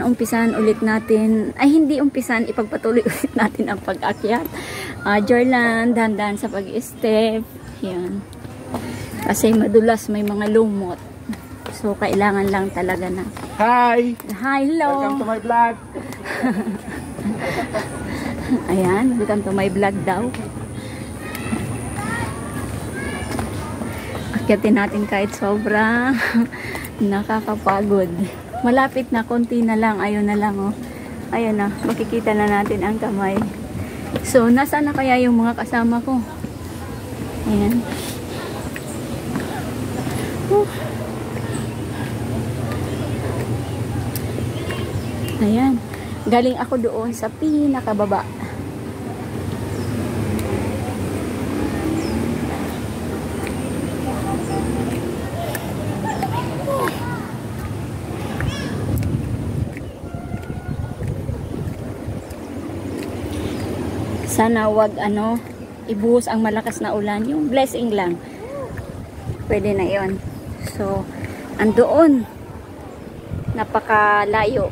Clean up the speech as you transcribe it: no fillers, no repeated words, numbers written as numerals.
umpisan ulit natin, ay hindi umpisan, ipagpatuloy ulit natin ang pag-akyat. Jorlan, dahan-dahan sa pag-step. Yan. Kasi madulas, may mga lumot. So, kailangan lang talaga na. Hi! Hi, hello! Welcome to my vlog! Ayan, welcome to my vlog daw. Akyatin natin kahit sobra. Nakakapagod. Malapit na, konti na lang. Ayun na lang, oh. Ayun na, makikita na natin ang kamay. So, nasaan na kaya yung mga kasama ko? Ayan. Ayan. Galing ako doon sa pinakababa. Sana wag ibuhos ang malakas na ulan. Yung blessing lang. Pwede na yon. So, andoon. Napakalayo.